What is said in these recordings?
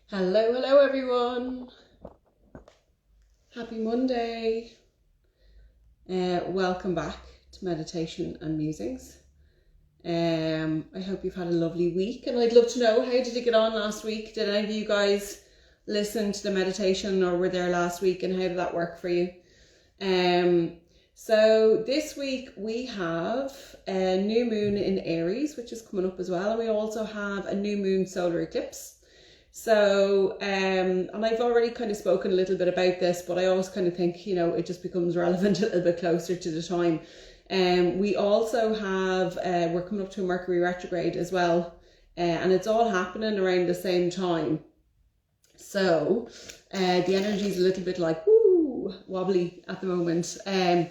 Hello everyone. Happy Monday. Welcome back to Meditation and Musings. I hope you've had a lovely week, and I'd love to know, how did you get on last week? Did any of you guys listen to the meditation or were there last week, and how did that work for you? So this week we have a new moon in Aries, which is coming up as well, and we also have a new moon solar eclipse. So, and I've already kind of spoken a little bit about this, but I always kind of think, it just becomes relevant a little bit closer to the time. We also have, we're coming up to a Mercury retrograde as well, and it's all happening around the same time. So, the energy is a little bit like, wobbly at the moment. The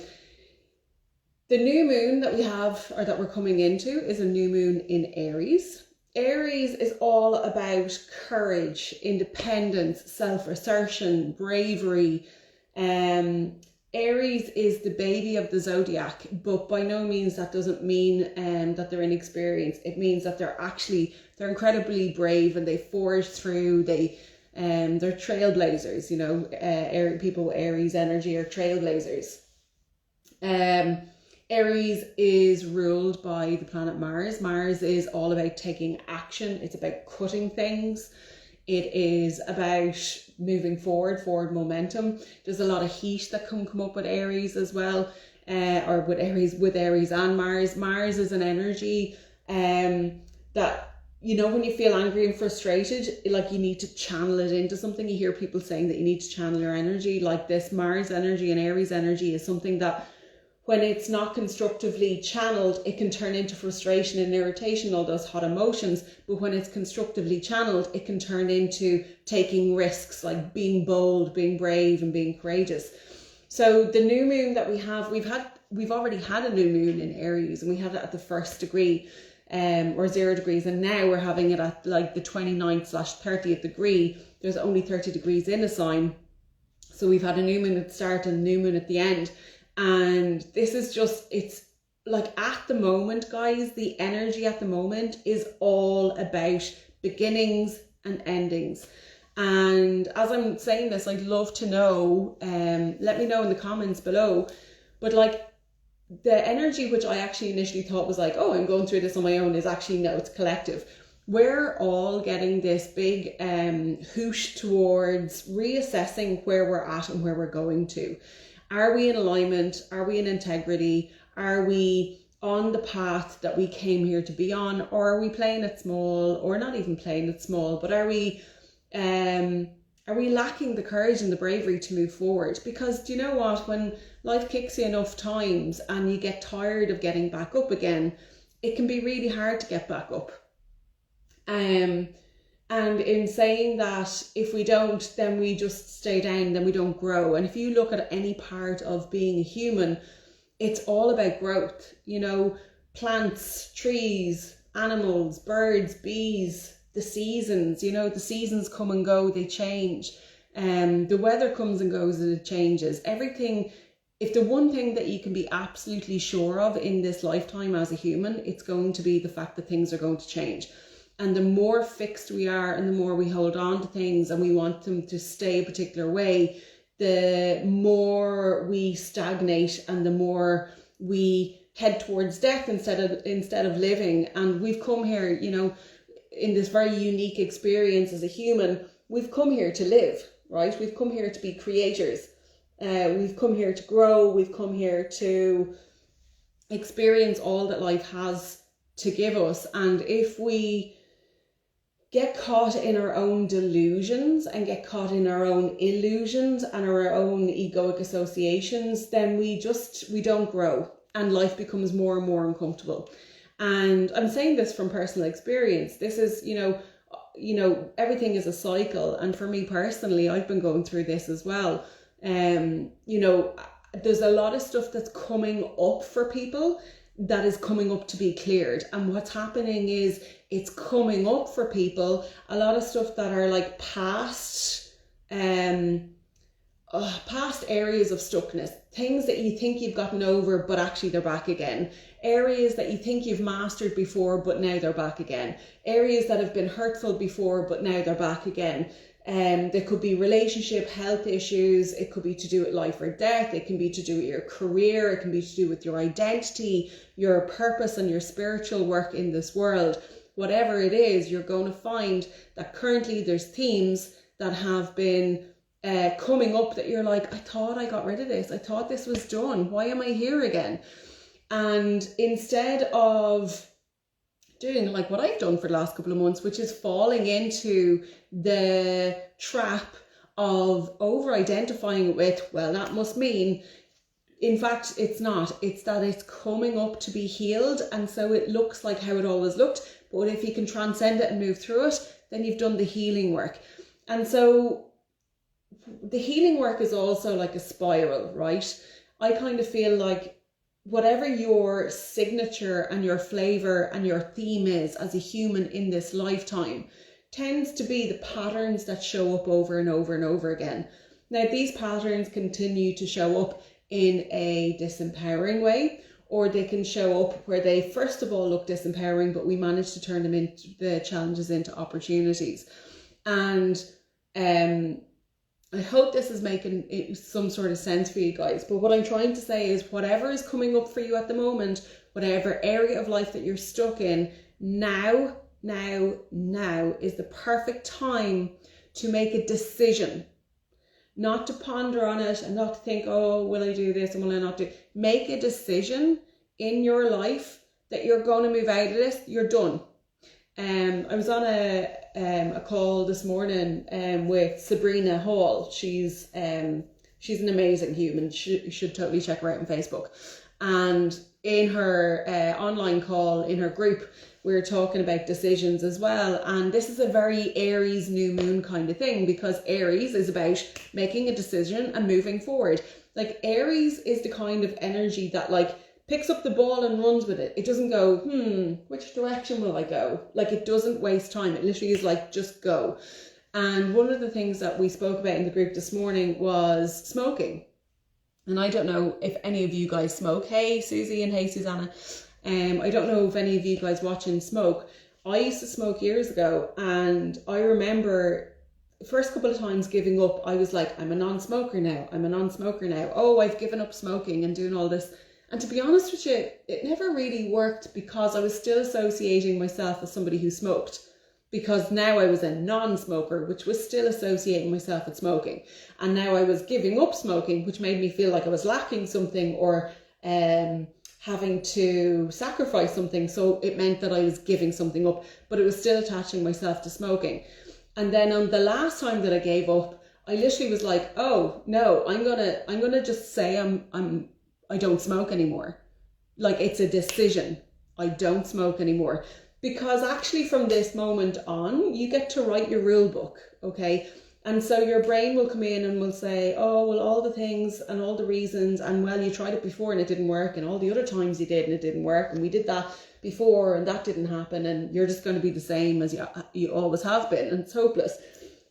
new moon that we have, or that we're coming into, is a new moon in Aries. Aries is all about courage, independence, self-assertion, bravery. Aries is the baby of the zodiac, but by no means that doesn't mean that they're inexperienced. It means that they're incredibly brave, and they forge through. They're trailblazers. People with Aries energy are trailblazers. Aries is ruled by the planet Mars. Mars is all about taking action. It's about cutting things. It is about moving forward momentum. There's a lot of heat that can come up with Aries as well, or with Aries and Mars. Mars is an energy that, when you feel angry and frustrated, like you need to channel it into something. You hear people saying that you need to channel your energy. Like this Mars energy and Aries energy is something that, when it's not constructively channeled, it can turn into frustration and irritation, all those hot emotions. But when it's constructively channeled, it can turn into taking risks, like being bold, being brave, and being courageous. So the new moon that we have, we've already had a new moon in Aries, and we had it at the 1st degree, or 0 degrees, and now we're having it at like the 29th/30th degree. There's only 30 degrees in a sign. So we've had a new moon at the start and a new moon at the end. And this is it's like, at the moment, guys, the energy at the moment is all about beginnings and endings. And as I'm saying this, I'd love to know, let me know in the comments below, but like, the energy which I actually initially thought was like, oh, I'm going through this on my own, is actually, no, it's collective. We're all getting this big whoosh towards reassessing where we're at and where we're going to. Are we in alignment? Are we in integrity? Are we on the path that we came here to be on? Or are we playing it small, or not even playing it small, but are we lacking the courage and the bravery to move forward? Because do you know what? When life kicks you enough times and you get tired of getting back up again, it can be really hard to get back up. And in saying that, if we don't, then we just stay down, then we don't grow. And if you look at any part of being a human, it's all about growth. Plants, trees, animals, birds, bees, the seasons, the seasons come and go, they change. The weather comes and goes and it changes. Everything, if the one thing that you can be absolutely sure of in this lifetime as a human, it's going to be the fact that things are going to change. And the more fixed we are, and the more we hold on to things and we want them to stay a particular way, the more we stagnate and the more we head towards death instead of living. And we've come here, in this very unique experience as a human, we've come here to live, right? We've come here to be creators. We've come here to grow. We've come here to experience all that life has to give us. And if we get caught in our own delusions and get caught in our own illusions and our own egoic associations, then we don't grow, and life becomes more and more uncomfortable. And I'm saying this from personal experience. This is, everything is a cycle. And for me personally, I've been going through this as well. There's a lot of stuff that's coming up for people that is coming up to be cleared. And what's happening is, it's coming up for people, a lot of stuff that are like past areas of stuckness, things that you think you've gotten over, but actually they're back again. areas that you think you've mastered before, but now they're back again, areas that have been hurtful before, but now they're back again. There could be relationship, health issues. It could be to do with life or death. It can be to do with your career. It can be to do with your identity, your purpose, and your spiritual work in this world. Whatever it is, you're going to find that currently there's themes that have been coming up that you're like, I thought I got rid of this. I thought this was done. Why am I here again? And instead of doing like what I've done for the last couple of months, which is falling into the trap of over-identifying it with, well, that must mean, in fact, it's not. It's that it's coming up to be healed, and so it looks like how it always looked. But if you can transcend it and move through it, then you've done the healing work. And so the healing work is also like a spiral, right? I kind of feel like whatever your signature and your flavor and your theme is as a human in this lifetime tends to be the patterns that show up over and over and over again. Now, these patterns continue to show up in a disempowering way, or they can show up where they first of all look disempowering, but we manage to turn them into the challenges into opportunities. And I hope this is making some sort of sense for you guys. But what I'm trying to say is whatever is coming up for you at the moment, whatever area of life that you're stuck in, now is the perfect time to make a decision. Not to ponder on it and not to think, oh, will I do this and will I not do it? Make a decision in your life that you're going to move out of this. You're done. I was on a call this morning with Sabrina Hall. She's an amazing human. You should totally check her out on Facebook. And in her online call, in her group, we were talking about decisions as well. And this is a very Aries new moon kind of thing, because Aries is about making a decision and moving forward. Like, Aries is the kind of energy that like picks up the ball and runs with it. It doesn't go, which direction will I go? Like, it doesn't waste time. It literally is like, just go. And one of the things that we spoke about in the group this morning was smoking. And I don't know if any of you guys smoke. Hey, Susie, and hey, Susanna. I don't know if any of you guys watching smoke. I used to smoke years ago, and I remember the first couple of times giving up, I was like, I'm a non-smoker now. Oh, I've given up smoking and doing all this. And to be honest with you, it never really worked, because I was still associating myself as somebody who smoked, because now I was a non-smoker, which was still associating myself with smoking. And now I was giving up smoking, which made me feel like I was lacking something or having to sacrifice something. So it meant that I was giving something up, but it was still attaching myself to smoking. And then on the last time that I gave up, I literally was like, oh no, I'm gonna just say I don't smoke anymore. Like, it's a decision. I don't smoke anymore. Because actually from this moment on, you get to write your rule book, okay? And so your brain will come in and will say, oh, well, all the things and all the reasons, and well, you tried it before and it didn't work, and all the other times you did and it didn't work, and we did that before and that didn't happen, and you're just going to be the same as you always have been, and it's hopeless.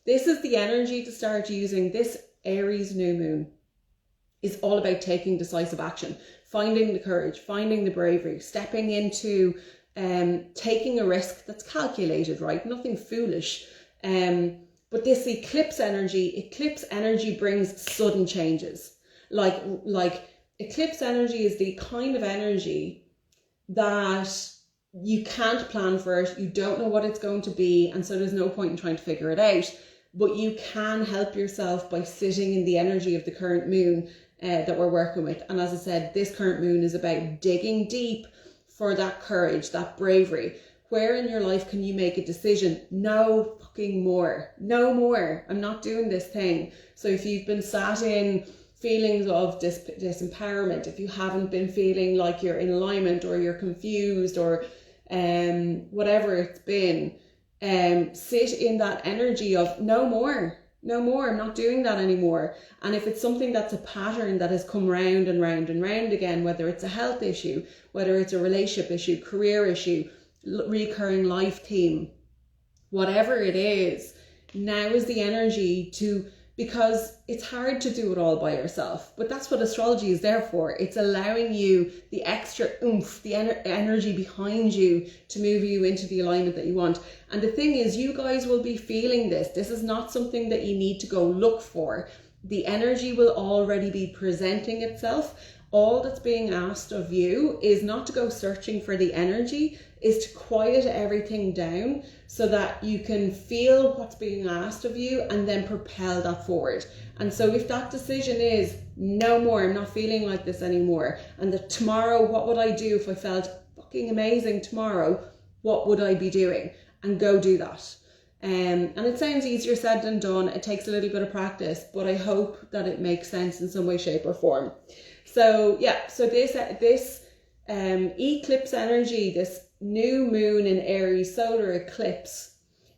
This is the energy to start using. This Aries new moon is all about taking decisive action, finding the courage, finding the bravery, stepping into taking a risk that's calculated, right? Nothing foolish. But this eclipse energy brings sudden changes. Like eclipse energy is the kind of energy that you can't plan for it. You don't know what it's going to be. And so there's no point in trying to figure it out. But you can help yourself by sitting in the energy of the current moon that we're working with. And as I said, this current moon is about digging deep for that courage, that bravery. Where in your life can you make a decision? No fucking more. No more. I'm not doing this thing. So if you've been sat in feelings of disempowerment, if you haven't been feeling like you're in alignment or you're confused or whatever it's been, sit in that energy of no more. No more, I'm not doing that anymore. And if it's something that's a pattern that has come round and round and round again, whether it's a health issue, whether it's a relationship issue, career issue, recurring life theme, whatever it is, now is the energy to because it's hard to do it all by yourself. But that's what astrology is there for. It's allowing you the extra oomph, the energy behind you to move you into the alignment that you want. And the thing is, you guys will be feeling this. This is not something that you need to go look for. The energy will already be presenting itself. All that's being asked of you is not to go searching for the energy, is to quiet everything down so that you can feel what's being asked of you and then propel that forward. And so if that decision is, no more, I'm not feeling like this anymore, and that tomorrow, what would I do if I felt fucking amazing tomorrow? What would I be doing? And go do that. And it sounds easier said than done. It takes a little bit of practice, but I hope that it makes sense in some way, shape or form. So yeah, so this eclipse energy, this new moon in Aries solar eclipse,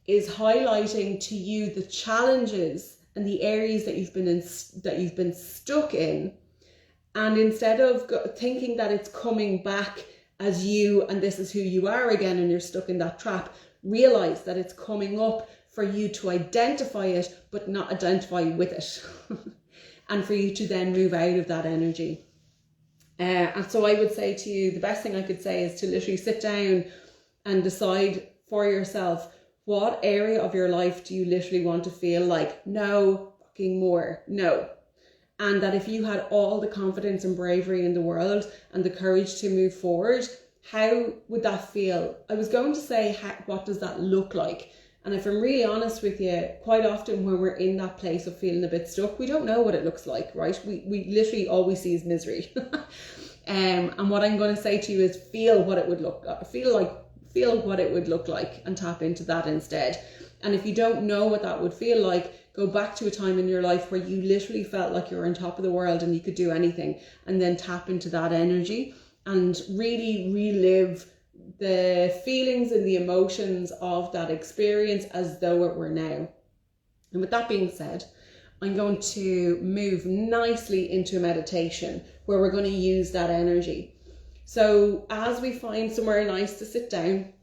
is highlighting to you the challenges and the areas that you've been stuck in. And instead of thinking that it's coming back as you and this is who you are again and you're stuck in that trap, realize that it's coming up for you to identify it, but not identify with it. And for you to then move out of that energy. And so I would say to you, the best thing I could say is to literally sit down and decide for yourself, what area of your life do you literally want to feel like, no fucking more, no. And that if you had all the confidence and bravery in the world and the courage to move forward, how would that feel? I was going to say, what does that look like? And if I'm really honest with you, quite often when we're in that place of feeling a bit stuck, we don't know what it looks like, right? We literally all we see is misery. And what I'm going to say to you is feel what it would look like. Feel what it would look like and tap into that instead. And if you don't know what that would feel like, go back to a time in your life where you literally felt like you were on top of the world and you could do anything, and then tap into that energy and really relive the feelings and the emotions of that experience as though it were now. And with that being said, I'm going to move nicely into a meditation where we're going to use that energy. So as we find somewhere nice to sit down,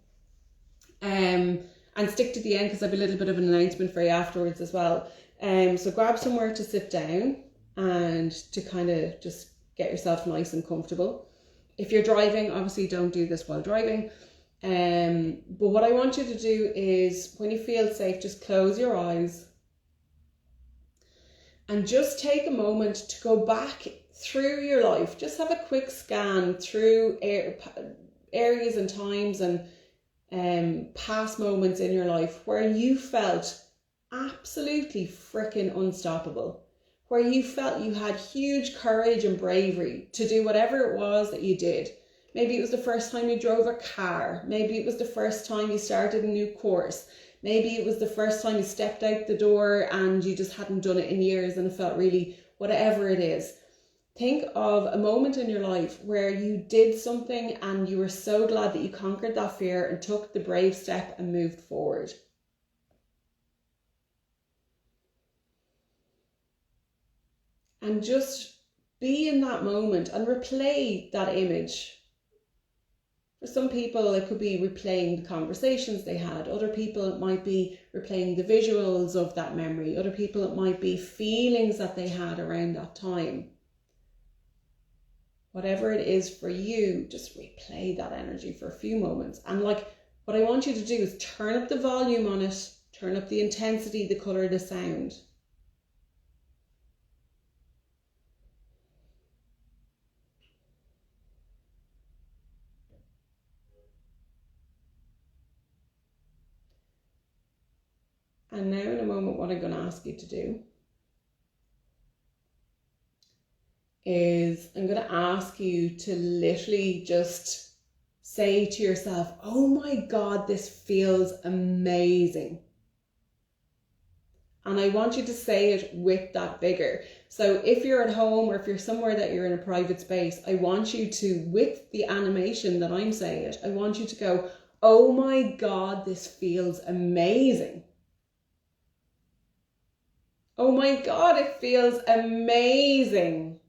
and stick to the end because I have a little bit of an announcement for you afterwards as well. So grab somewhere to sit down and to kind of just get yourself nice and comfortable. If you're driving, obviously don't do this while driving. But what I want you to do is, when you feel safe, just close your eyes and just take a moment to go back through your life. Just have a quick scan through areas and times and past moments in your life where you felt absolutely freaking unstoppable, where you felt you had huge courage and bravery to do whatever it was that you did. Maybe it was the first time you drove a car. Maybe it was the first time you started a new course. Maybe it was the first time you stepped out the door and you just hadn't done it in years and it felt really, whatever it is. Think of a moment in your life where you did something and you were so glad that you conquered that fear and took the brave step and moved forward. And just be in that moment and replay that image. For some people, it could be replaying the conversations they had. Other people, it might be replaying the visuals of that memory. Other people, it might be feelings that they had around that time. Whatever it is for you, just replay that energy for a few moments. And what I want you to do is turn up the volume on it, turn up the intensity, the color, the sound. And now in a moment, what I'm going to ask you to do is I'm going to ask you to literally just say to yourself, oh my God, this feels amazing. And I want you to say it with that vigor. So if you're at home or if you're somewhere that you're in a private space, I want you to, with the animation that I'm saying it, I want you to go, oh my God, this feels amazing. Oh my God, it feels amazing.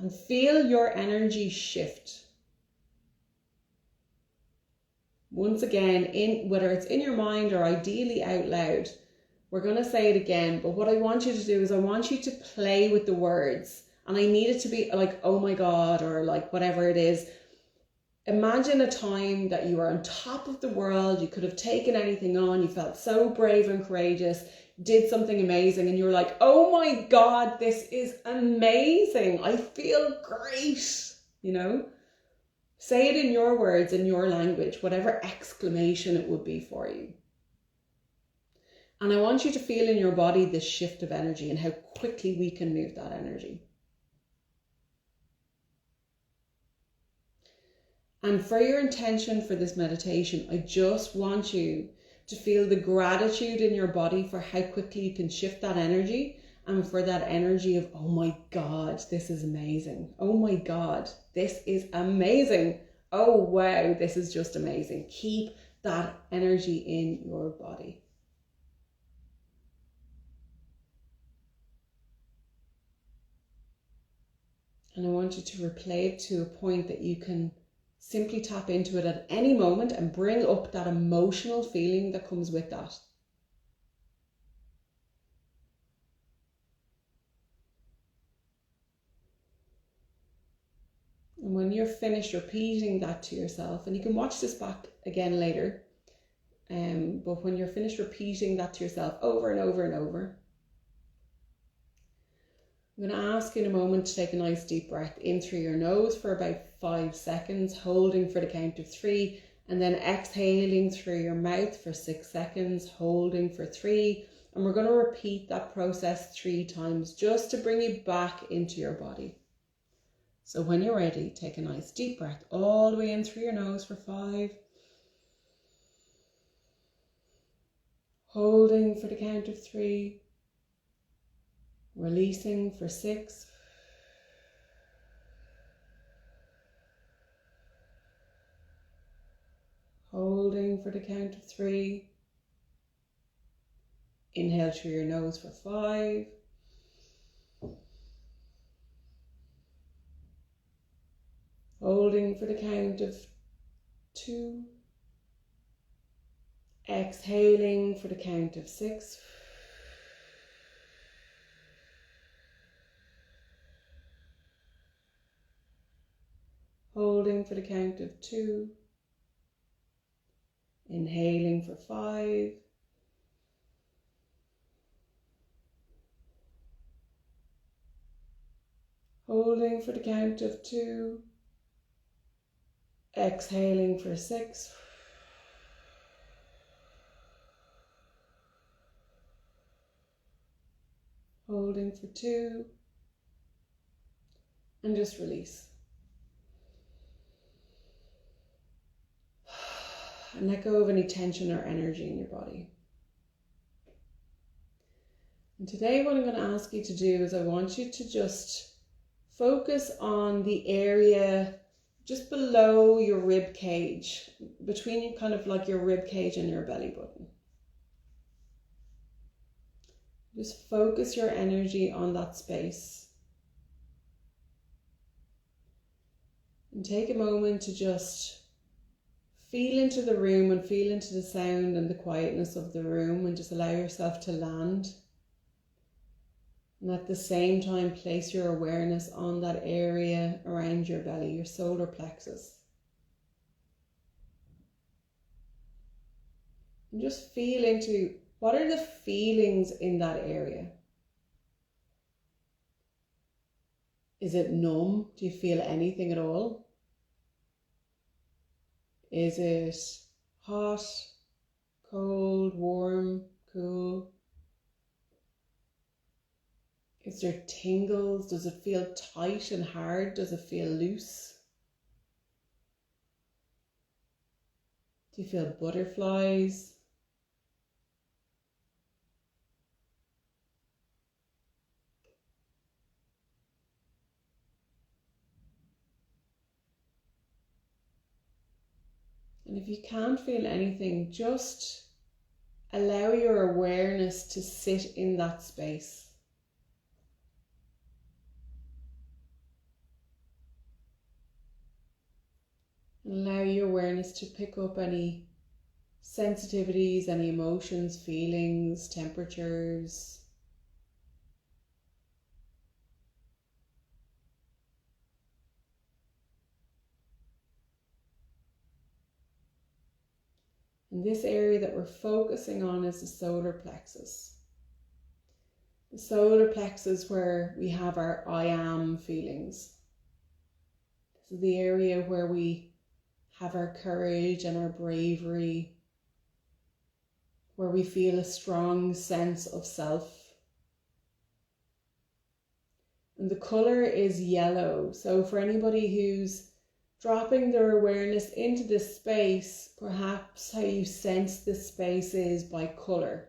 And feel your energy shift. Once again, whether it's in your mind or ideally out loud, We're going to say it again, but what I want you to do is I want you to play with the words. And I need it to be like, oh my God, or like whatever it is. Imagine a time that you were on top of the world, you could have taken anything on, you felt so brave and courageous, did something amazing, and you were like, oh my God, this is amazing. I feel great, you know? Say it in your words, in your language, whatever exclamation it would be for you. And I want you to feel in your body this shift of energy and how quickly we can move that energy. And for your intention for this meditation, I just want you to feel the gratitude in your body for how quickly you can shift that energy, and for that energy of, oh my God, this is amazing. Oh my God, this is amazing. Oh wow, this is just amazing. Keep that energy in your body. And I want you to replay it to a point that you can simply tap into it at any moment and bring up that emotional feeling that comes with that. And when you're finished repeating that to yourself, and you can watch this back again later, but when you're finished repeating that to yourself over and over and over, I'm going to ask you in a moment to take a nice deep breath in through your nose for about 5 seconds, holding for the count of 3, and then exhaling through your mouth for 6 seconds, holding for 3. And we're going to repeat that process 3 times just to bring you back into your body. So when you're ready, take a nice deep breath all the way in through your nose for 5. Holding for the count of 3. Releasing for 6. Holding for the count of 3. Inhale through your nose for 5. Holding for the count of 2. Exhaling for the count of 6. Holding for the count of 2. Inhaling for 5. Holding for the count of 2. Exhaling for 6. Holding for 2. And just release. And let go of any tension or energy in your body. And today what I'm going to ask you to do is I want you to just focus on the area just below your rib cage, between kind of like your rib cage and your belly button. Just focus your energy on that space. And take a moment to just feel into the room and feel into the sound and the quietness of the room, and just allow yourself to land. And at the same time, place your awareness on that area around your belly, your solar plexus. And just feel into what are the feelings in that area. Is it numb? Do you feel anything at all? Is it hot, cold, warm, cool? Is there tingles? Does it feel tight and hard? Does it feel loose? Do you feel butterflies? And if you can't feel anything, just allow your awareness to sit in that space. And allow your awareness to pick up any sensitivities, any emotions, feelings, temperatures. And this area that we're focusing on is the solar plexus. The solar plexus where we have our I am feelings. This is the area where we have our courage and our bravery, where we feel a strong sense of self. And the colour is yellow. So for anybody who's dropping their awareness into this space, perhaps how you sense this space is by colour.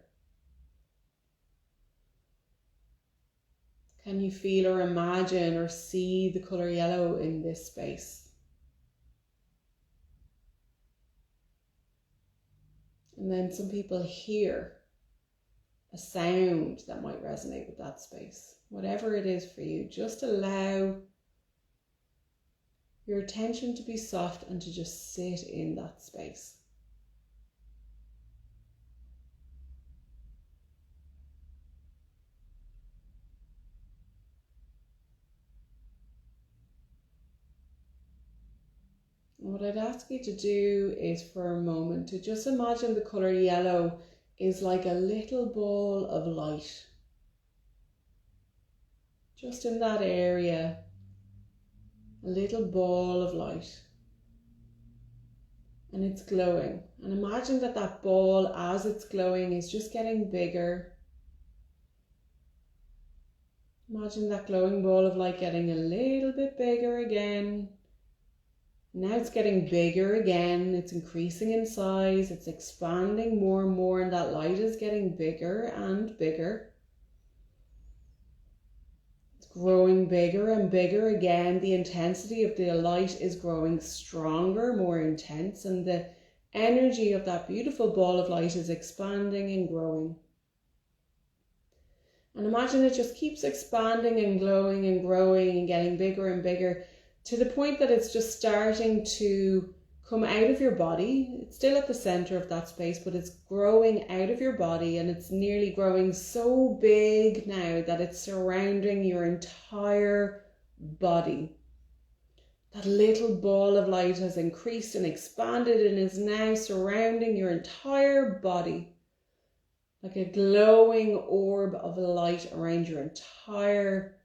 Can you feel or imagine or see the colour yellow in this space? And then some people hear a sound that might resonate with that space. Whatever it is for you, just allow your attention to be soft and to just sit in that space. And what I'd ask you to do is for a moment to just imagine the colour yellow is like a little ball of light. Just in that area, a little ball of light. And it's glowing. And imagine that that ball, as it's glowing, is just getting bigger. Imagine that glowing ball of light getting a little bit bigger again. Now it's getting bigger again. It's increasing in size. It's expanding more and more, and that light is getting bigger and bigger. It's growing bigger and bigger again. The intensity of the light is growing stronger, more intense, and the energy of that beautiful ball of light is expanding and growing. And imagine it just keeps expanding and glowing and growing and getting bigger and bigger to the point that it's just starting to come out of your body. It's still at the center of that space, but it's growing out of your body, and it's nearly growing so big now that it's surrounding your entire body. That little ball of light has increased and expanded and is now surrounding your entire body, like a glowing orb of light around your entire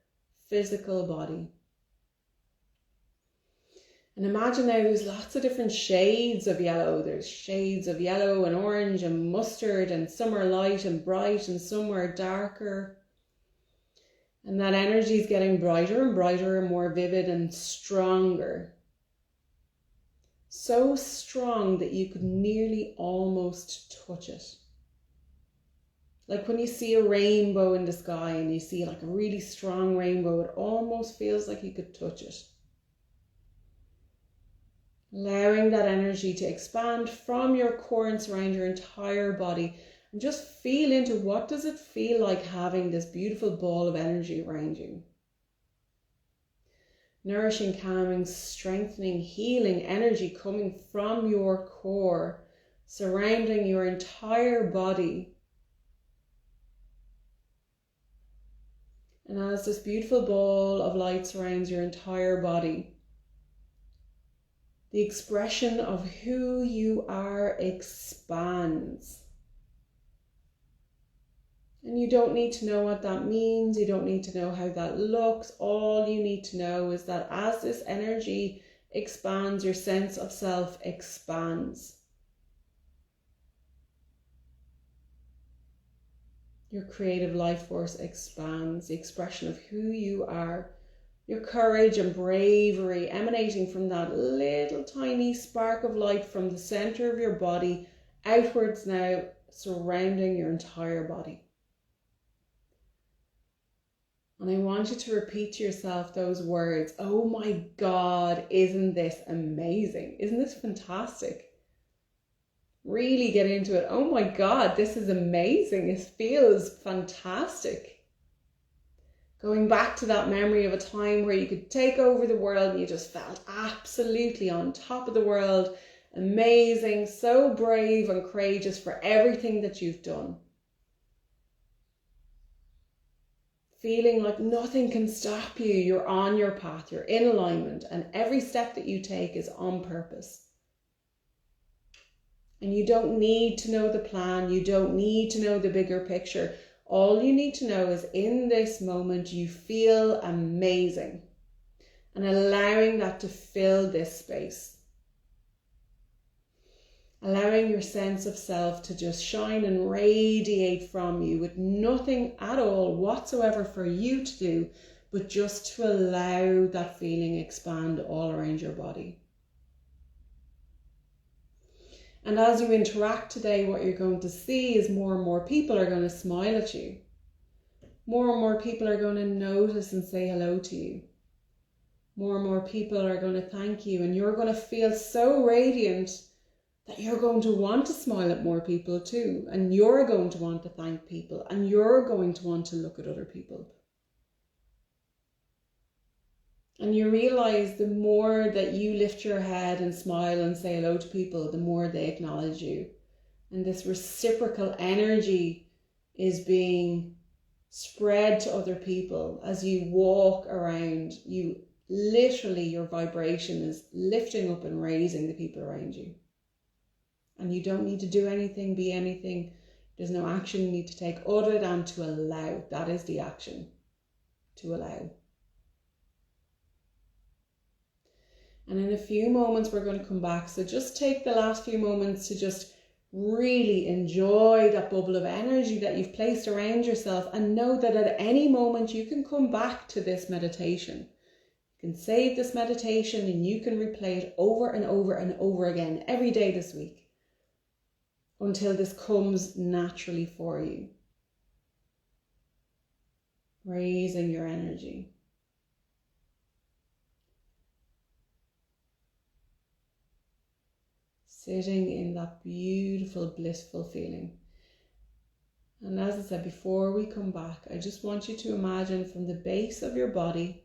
physical body. And imagine now there's lots of different shades of yellow. There's shades of yellow and orange and mustard, and some are light and bright and some are darker. And that energy is getting brighter and brighter and more vivid and stronger. So strong that you could nearly almost touch it. Like when you see a rainbow in the sky and you see like a really strong rainbow, it almost feels like you could touch it. Allowing that energy to expand from your core and surround your entire body. And just feel into what does it feel like having this beautiful ball of energy around you. Nourishing, calming, strengthening, healing energy coming from your core, surrounding your entire body. And as this beautiful ball of light surrounds your entire body, the expression of who you are expands. And you don't need to know what that means. You don't need to know how that looks. All you need to know is that as this energy expands, your sense of self expands. Your creative life force expands. The expression of who you are. Your courage and bravery emanating from that little tiny spark of light from the center of your body outwards now, surrounding your entire body. And I want you to repeat to yourself those words. Oh my God, isn't this amazing? Isn't this fantastic? Really get into it. Oh my God, this is amazing. It feels fantastic. Going back to that memory of a time where you could take over the world and you just felt absolutely on top of the world amazing, so brave and courageous for everything that you've done. Feeling like nothing can stop you. You're on your path, you're in alignment, and every step that you take is on purpose. And you don't need to know the plan, you don't need to know the bigger picture. All you need to know is in this moment you feel amazing, and allowing that to fill this space. Allowing your sense of self to just shine and radiate from you with nothing at all whatsoever for you to do, but just to allow that feeling expand all around your body. And as you interact today, what you're going to see is more and more people are going to smile at you. More and more people are going to notice and say hello to you. More and more people are going to thank you, and you're going to feel so radiant that you're going to want to smile at more people too, and you're going to want to thank people, and you're going to want to look at other people. And you realize the more that you lift your head and smile and say hello to people, the more they acknowledge you. And this reciprocal energy is being spread to other people as you walk around. You literally, your vibration is lifting up and raising the people around you. And you don't need to do anything, be anything. There's no action you need to take other than to allow. That is the action, to allow. And in a few moments, we're going to come back. So just take the last few moments to just really enjoy that bubble of energy that you've placed around yourself, and know that at any moment you can come back to this meditation. You can save this meditation and you can replay it over and over and over again every day this week, until this comes naturally for you. Raising your energy. Sitting in that beautiful, blissful feeling. And as I said, before we come back, I just want you to imagine from the base of your body,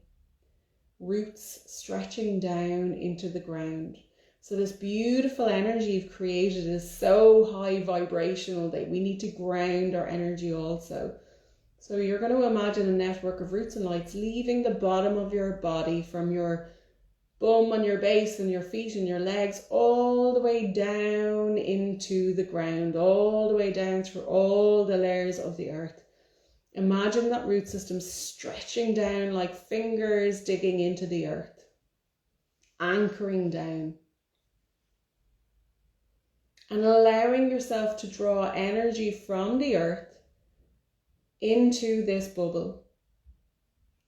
roots stretching down into the ground. So this beautiful energy you've created is so high vibrational that we need to ground our energy also. So you're going to imagine a network of roots and lights leaving the bottom of your body, from your bum and your base and your feet and your legs, all the way down into the ground, all the way down through all the layers of the earth. Imagine that root system stretching down like fingers digging into the earth, anchoring down. And allowing yourself to draw energy from the earth into this bubble,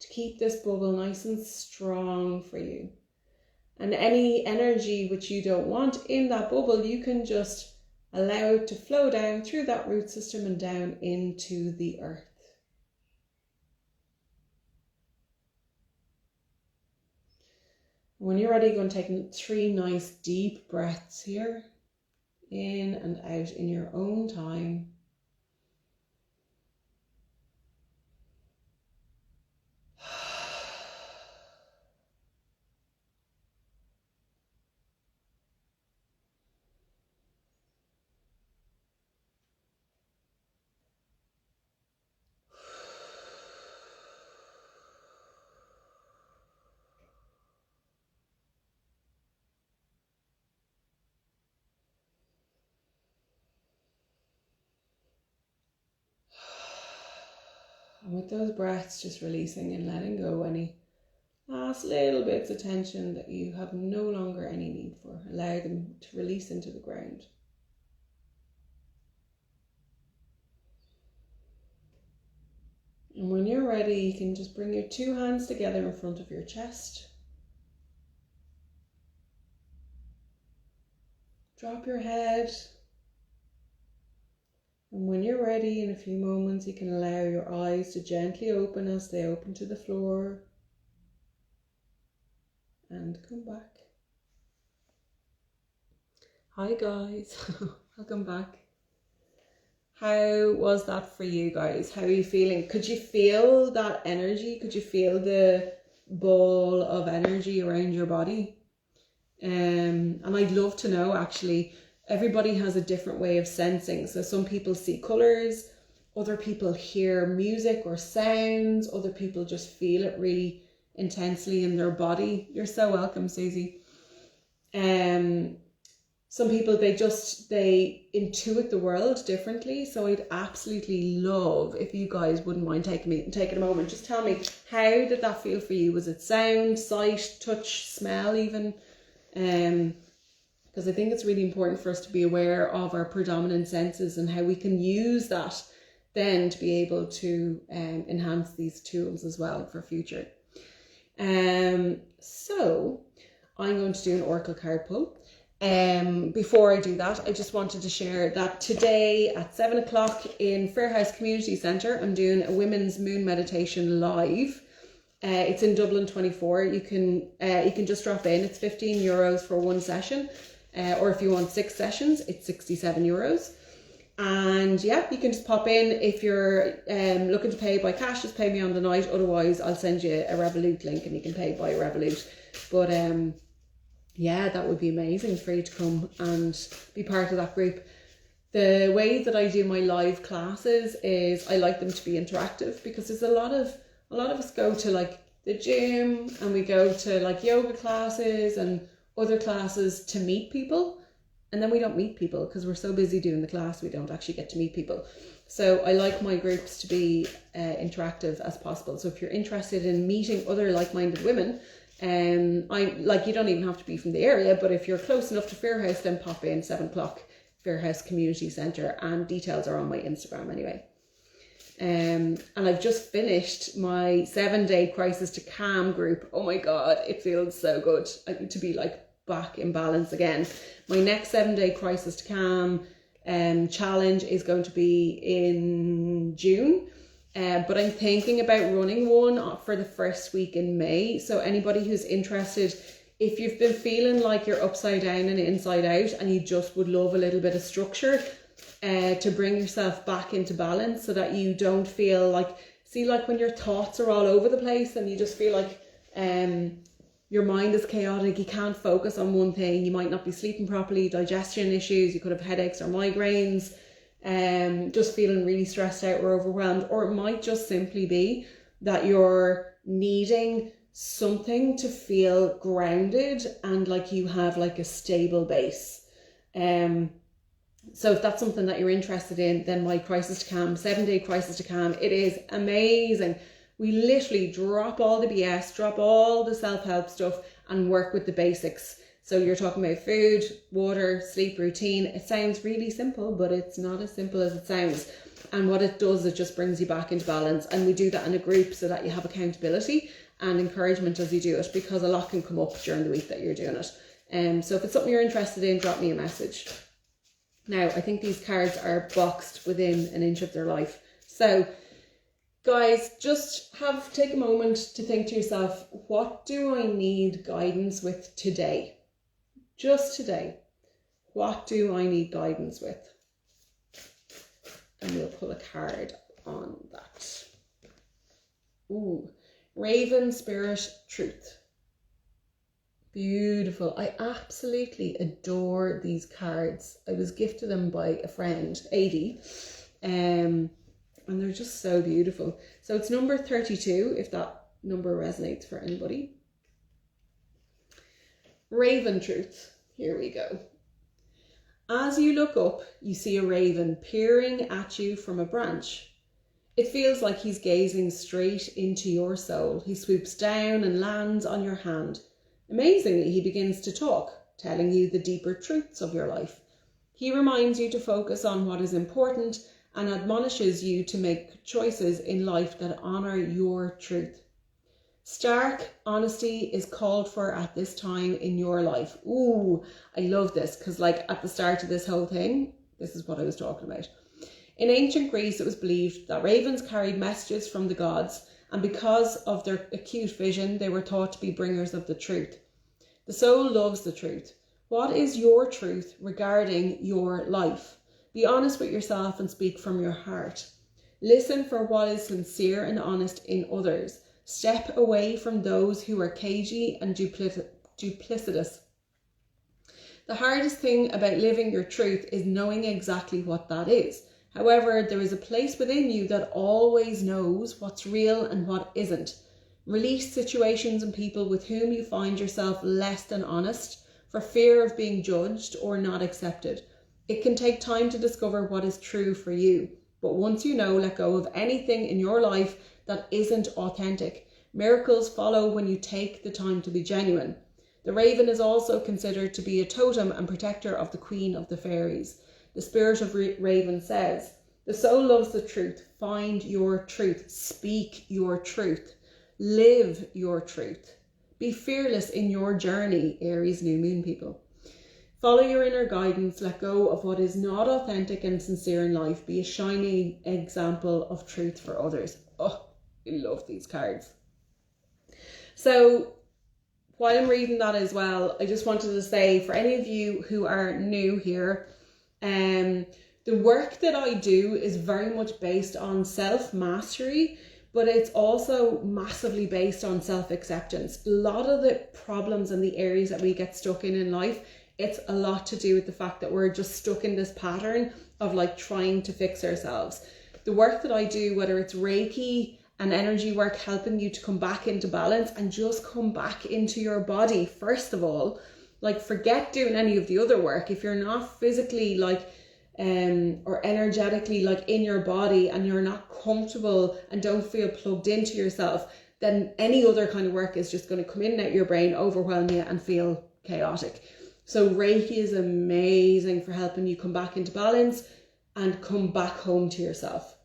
to keep this bubble nice and strong for you. And any energy which you don't want in that bubble, you can just allow it to flow down through that root system and down into the earth. When you're ready, you're going to take 3 nice deep breaths here. In and out in your own time. And with those breaths, just releasing and letting go any last little bits of tension that you have no longer any need for. Allow them to release into the ground. And when you're ready, you can just bring your 2 hands together in front of your chest. Drop your head. And when you're ready, in a few moments, you can allow your eyes to gently open as they open to the floor. And come back. Hi guys, welcome back. How was that for you guys? How are you feeling? Could you feel that energy? Could you feel the ball of energy around your body? And I'd love to know, actually, everybody has a different way of sensing. So some people see colours, other people hear music or sounds, other people just feel it really intensely in their body. You're so welcome, Susie. Some people, they intuit the world differently. So I'd absolutely love if you guys wouldn't mind taking a moment. Just tell me, how did that feel for you? Was it sound, sight, touch, smell even? Because I think it's really important for us to be aware of our predominant senses and how we can use that then to be able to enhance these tools as well for future. So I'm going to do an oracle card pull. Before I do that, I just wanted to share that today at 7 o'clock in Fairhouse Community Centre, I'm doing a women's moon meditation live. It's in Dublin 24. You can just drop in. It's €15 for one session, or if you want 6 sessions, it's €67. And yeah, you can just pop in. If you're looking to pay by cash, just pay me on the night. Otherwise, I'll send you a Revolut link and you can pay by Revolut. But yeah, that would be amazing for you to come and be part of that group. The way that I do my live classes is I like them to be interactive, because there's a lot of us go to like the gym and we go to like yoga classes and other classes to meet people. And then we don't meet people because we're so busy doing the class, we don't actually get to meet people. So I like my groups to be interactive as possible. So if you're interested in meeting other like-minded women, you don't even have to be from the area, but if you're close enough to Fairhouse, then pop in 7 o'clock, Fairhouse Community Centre, and details are on my Instagram anyway. And I've just finished my 7-day Crisis to Calm group. Oh my God, it feels so good to be like back in balance again. My next 7-day Crisis to Calm challenge is going to be in June. But I'm thinking about running one for the first week in May. So anybody who's interested, if you've been feeling like you're upside down and inside out and you just would love a little bit of structure to bring yourself back into balance, so that you don't feel like, like when your thoughts are all over the place and you just feel like your mind is chaotic, you can't focus on one thing, you might not be sleeping properly, digestion issues, you could have headaches or migraines, just feeling really stressed out or overwhelmed. Or it might just simply be that you're needing something to feel grounded and like you have like a stable base. So if that's something that you're interested in, then my Crisis to Calm, 7-day Crisis to Calm, it is amazing. We literally drop all the BS, drop all the self-help stuff and work with the basics. So you're talking about food, water, sleep routine. It sounds really simple, but it's not as simple as it sounds. And what it does, it just brings you back into balance. And we do that in a group so that you have accountability and encouragement as you do it, because a lot can come up during the week that you're doing it. So if it's something you're interested in, drop me a message. Now, I think these cards are boxed within an inch of their life. So guys, just take a moment to think to yourself, what do I need guidance with today? Just today. What do I need guidance with? And we'll pull a card on that. Ooh, Raven Spirit Truth. Beautiful. I absolutely adore these cards. I was gifted them by a friend, Adie, and they're just so beautiful. So it's number 32, if that number resonates for anybody. Raven Truth. Here we go. As you look up, you see a raven peering at you from a branch. It feels like he's gazing straight into your soul. He swoops down and lands on your hand. Amazingly, he begins to talk, telling you the deeper truths of your life. He reminds you to focus on what is important and admonishes you to make choices in life that honor your truth. Stark honesty is called for at this time in your life. Ooh, I love this, because like at the start of this whole thing, this is what I was talking about. In ancient Greece, it was believed that ravens carried messages from the gods, and because of their acute vision, they were thought to be bringers of the truth. The soul loves the truth. What is your truth regarding your life? Be honest with yourself and speak from your heart. Listen for what is sincere and honest in others. Step away from those who are cagey and duplicitous. The hardest thing about living your truth is knowing exactly what that is. However, there is a place within you that always knows what's real and what isn't. Release situations and people with whom you find yourself less than honest for fear of being judged or not accepted. It can take time to discover what is true for you, but once you know, let go of anything in your life that isn't authentic. Miracles follow when you take the time to be genuine. The raven is also considered to be a totem and protector of the queen of the fairies. The spirit of raven says, the soul loves the truth. Find your truth. Speak your truth. Live your truth. Be fearless in your journey, Aries new moon people. Follow your inner guidance. Let go of what is not authentic and sincere in life. Be a shining example of truth for others. Oh, I love these cards. So while I'm reading that as well, I just wanted to say, for any of you who are new here, the work that I do is very much based on self-mastery, but it's also massively based on self-acceptance. A lot of the problems and the areas that we get stuck in life, it's a lot to do with the fact that we're just stuck in this pattern of like trying to fix ourselves. The work that I do, whether it's Reiki and energy work, helping you to come back into balance and just come back into your body, first of all, like forget doing any of the other work. If you're not physically like or energetically like in your body and you're not comfortable and don't feel plugged into yourself, then any other kind of work is just going to come in and out your brain, overwhelm you and feel chaotic. So Reiki is amazing for helping you come back into balance and come back home to yourself.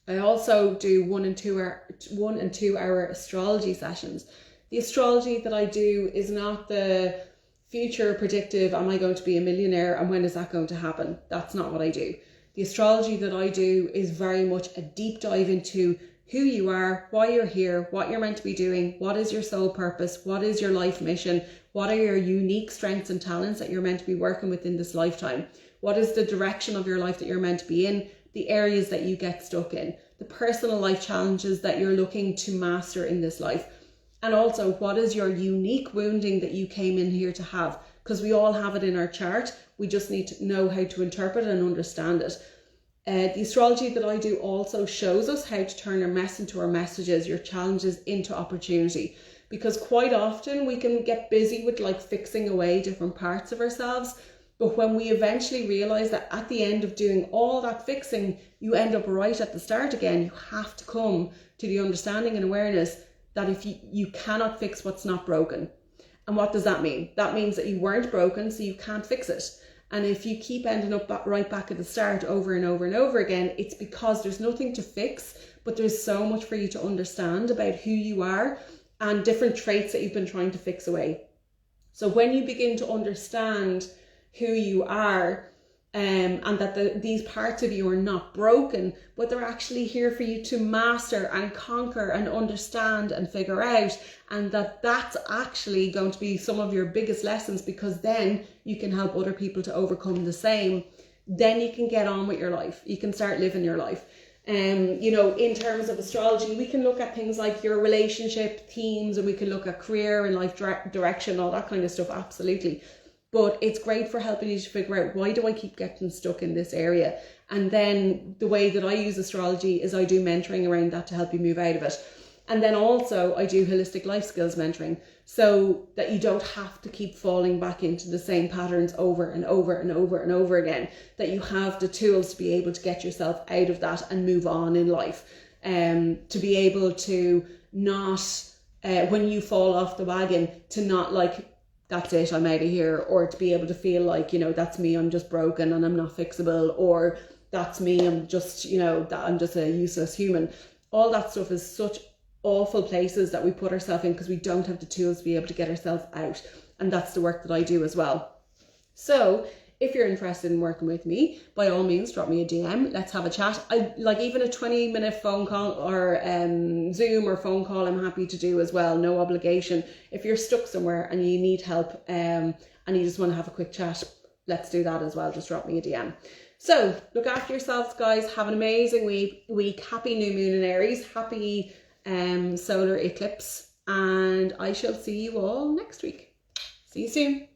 I also do 1 and 2 hour astrology sessions. The astrology that I do is not the future predictive, am I going to be a millionaire and when is that going to happen? That's not what I do. The astrology that I do is very much a deep dive into who you are, why you're here, what you're meant to be doing, what is your soul purpose, what is your life mission, what are your unique strengths and talents that you're meant to be working with in this lifetime, what is the direction of your life that you're meant to be in, the areas that you get stuck in, the personal life challenges that you're looking to master in this life. And also, what is your unique wounding that you came in here to have? Because we all have it in our chart. We just need to know how to interpret and understand it. The astrology that I do also shows us how to turn our mess into our messages, your challenges into opportunity. Because quite often we can get busy with like fixing away different parts of ourselves. But when we eventually realize that at the end of doing all that fixing, you end up right at the start again, you have to come to the understanding and awareness that if you cannot fix what's not broken. And what does that mean? That means that you weren't broken, so you can't fix it. And if you keep ending up right back at the start over and over and over again, it's because there's nothing to fix, but there's so much for you to understand about who you are and different traits that you've been trying to fix away. So when you begin to understand who you are, and that these parts of you are not broken, but they're actually here for you to master and conquer and understand and figure out, and that's actually going to be some of your biggest lessons, because then you can help other people to overcome the same. Then you can get on with your life. You can start living your life. You know, in terms of astrology, we can look at things like your relationship themes, and we can look at career and life direction, all that kind of stuff, absolutely. But it's great for helping you to figure out, why do I keep getting stuck in this area? And then the way that I use astrology is I do mentoring around that to help you move out of it. And then also I do holistic life skills mentoring, so that you don't have to keep falling back into the same patterns over and over and over and over again, that you have the tools to be able to get yourself out of that and move on in life. To be able to not, when you fall off the wagon, to not like, that's it, I'm out of here, or to be able to feel like, you know, that's me, I'm just broken and I'm not fixable, or that's me, I'm just, you know, that I'm just a useless human. All that stuff is such awful places that we put ourselves in because we don't have the tools to be able to get ourselves out. And that's the work that I do as well. So if you're interested in working with me, by all means, drop me a DM. Let's have a chat. I like even a 20-minute phone call or Zoom or phone call, I'm happy to do as well. No obligation. If you're stuck somewhere and you need help and you just want to have a quick chat, let's do that as well. Just drop me a DM. So look after yourselves, guys. Have an amazing week. Happy new moon in Aries. Happy solar eclipse. And I shall see you all next week. See you soon.